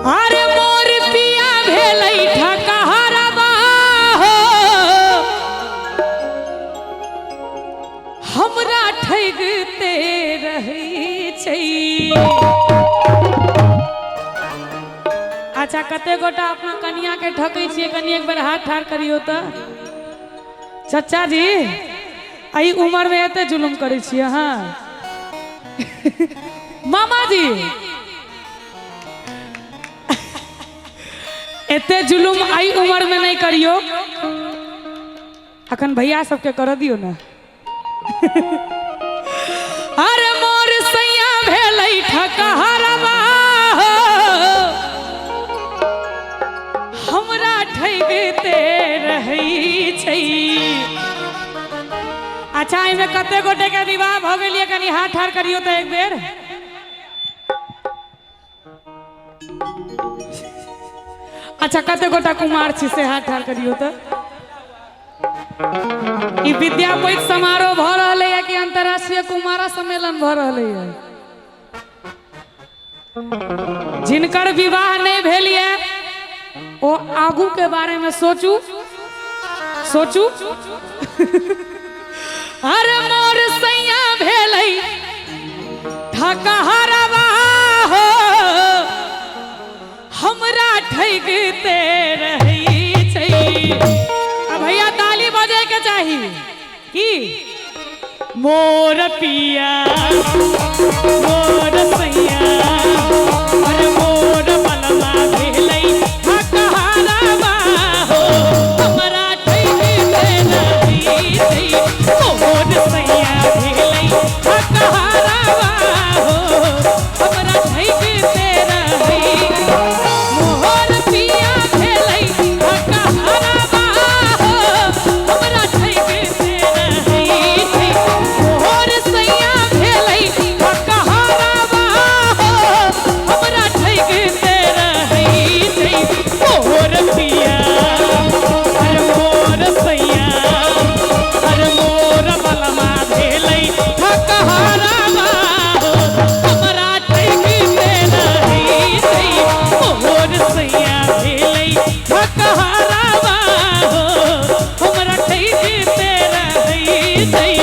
अरे मोर पिया भेलै ठकहरबा हो हमरा ठगते रहै छै। अच्छा कते गोटा अपना कनिया के ठकै छियै, कनी एक बेर हाथ ठाड़ करियो तो। चचा जी आई उम्र में एते जुलुम करे छियै हाँ। मामा जी एते जुलुम आई उम्र में नहीं करियो, अखन भैया सबके कर दियो ना। अरे मोर सैया भेलै ठकहरबा हो हमरा ठगते रहै छै। अच्छा इमे कते गोटे के विवाह भ गेलिए, कनी हाथ ठाड़ करियो तो एक बेर। अच्छा कते गोटा कुमार छी से हाथ ठाड़ करियो तो। ई विद्यापति समारोह भ रहले है कि अंतरराष्ट्रीय कुमारा सम्मेलन भ रहले है? जिनकर विवाह नहीं भेल है वो आगू के बारे में सोचू सोचू। अरे मोर सैया भेलै ठकहरबा हो हमरा ठगते रहै छै। अब भैया ताली बजे के चाही की मोर पिया मोर सैया अरे मोर बलमा भेलै ठकहरबा हो हमरा ठगते रहै छै। मोर सैया भेलै ठकहरबा हो हमरा ठगते रहै। मोर पिया भेलै ठकहरबा हो हमरा ठगते रहै छै। मोर सैया भेलै ठकहरबा हो हमरा ठगते रहै छै। मोर पिया अरे मोर सैया अरे मोर बलमा भेलै ठकहरबा हो हमरा ठगते रहै छै। मोर सैया भेलै ठकहरबा हो हमरा ठगते रहै छै।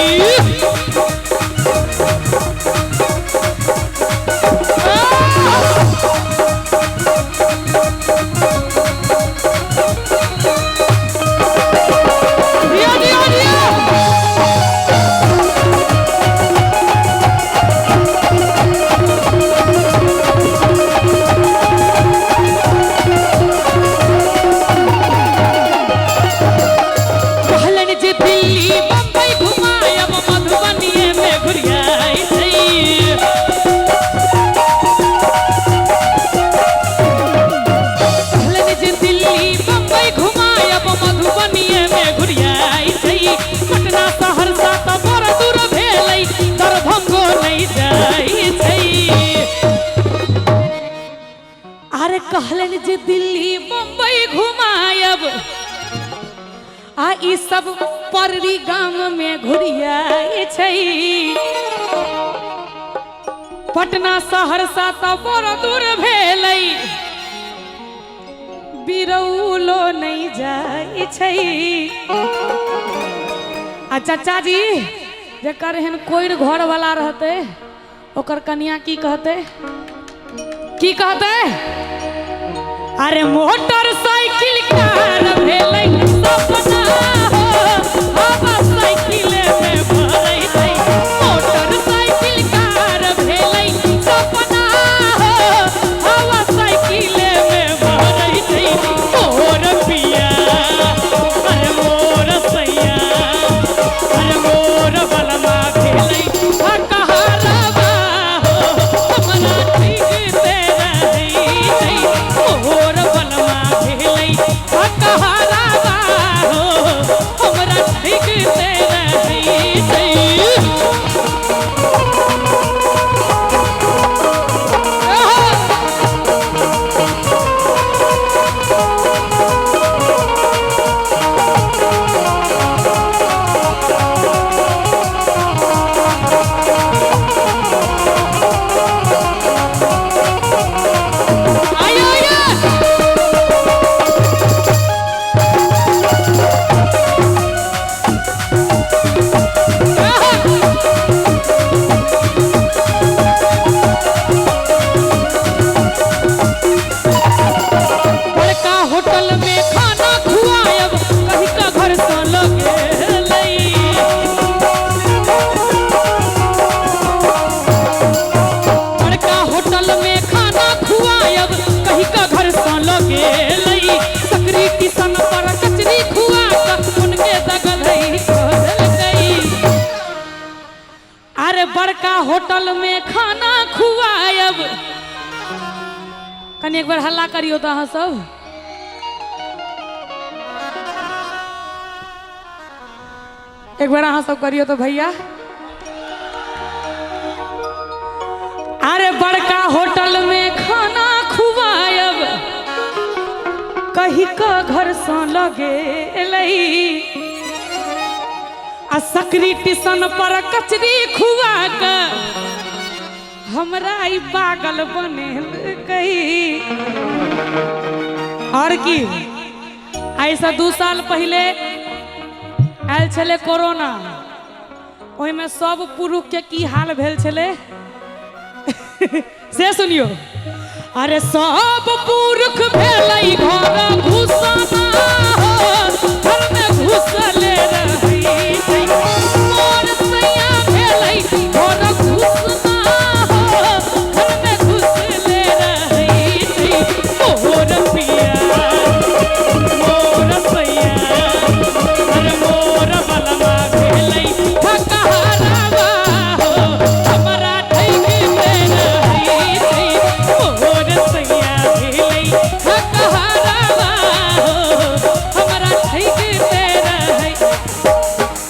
दिया दिया दिया कहलन जे दिल्ली बम्बई घुमायब मधुबनीए में घुरियाई छै। कहलन जे दिल्ली बम्बई घुमायब मधुबनीए में घुरियाई छै। पटना सहरसा तो बड़ दूर भेलै दरभंगो नहीं जाइ छै। अरे कहलन जे दिल्ली बम्बई घुमायब आ ई सब पररी गाम में घुरियाई छै। पटना सहरसा तो बड़ दूर भेलै बिरौलो नहीं जाइ छै। आ चाचा जी जेकर एहन कोई घर वाला रहते ओकर कन्या की कहते की कहते? अरे मोटरसाइकिल कार भेलै सपना हो हवा साइकिल में भरै छै। मोटरसाइकिल कार भेलै सपना हो हवा साइकिल में भरै छै। मोर पिया अरे मोर सैया अरे मोर बलमा भेलै ठकहरबा हो हमरा ठगते रहै छै। मोर बलमा भेलै ठकहरबा में खाना खुआयब कहीं का घर सा लगे लई सकरी किसन पर कचरी खुआ कर उनके दगल गई। अरे बड़का होटल में खाना खुआयब कनी एक बार हल्ला करियो तो अहाँ सब। एक बार अहाँ सब करियो तो भैया। अरे बड़का होटल में खाना खुआयब कहीं का घर सा लगे लई आ सकरी टिशन पर कचरी खुआ के हमरा ई पागल बने गई। और की ऐसा 2 साल पहले आयल छले कोरोना, ओहि में सब पुरुष के की हाल भेल छले से सुनियो। अरे सब पुरुष भेलै घर घुसना घर में घुसले रही मोर सैया भेलै घर घुसना घर में घुसले रही मोर पिया मोर सैया अरे मोर बलमा भेलै ठकहरावा हमरा ठैक दे रही मोर सैया भेलै ठकहरावा हमरा ठैक दे रही।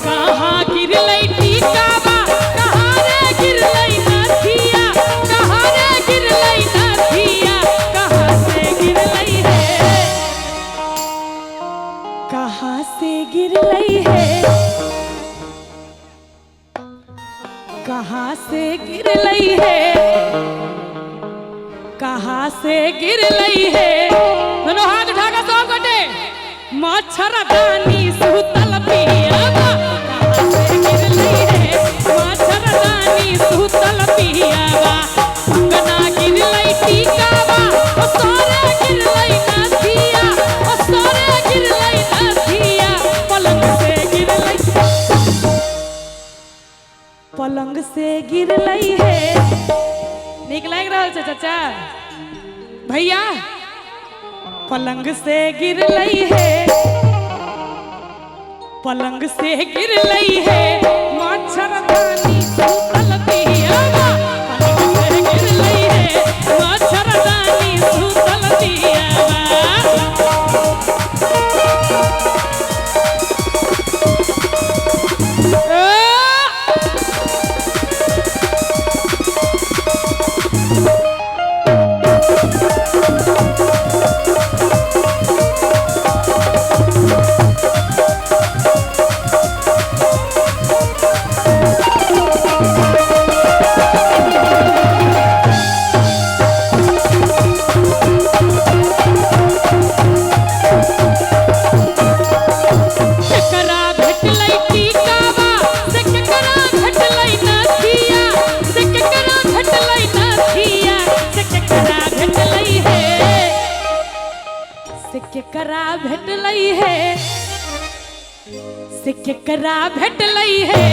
कहाँ गिरलै टीकावा कहाँ रे गिरलै नथिया कहाँ रे गिरलै नथिया कहाँ से गिरलै है कहाँ से गिरलै है कहाँ से गिरलै है कहाँ से गिरलै है। दोनों हाथ उठा के सब कटे मच्छरदानी सुतल पियावा कहाँ से गिरलै है मच्छरदानी सुतल पियावा अंगना गिरलै टीकावा ओ सारे गिरलै नथिया ओ सारे गिरलै नथिया पलंग से गिरलै पलंग से गिरलै है। नीक लाग रहल छै चाचा भैया पलंग से गिरलै है पलंग से गिरलै है मच्छरदानी सुतल पियावा पलंग से गिरलै है मच्छरदानी सुतल पियावा। केकरा भेटलै है से केकरा भेटलै है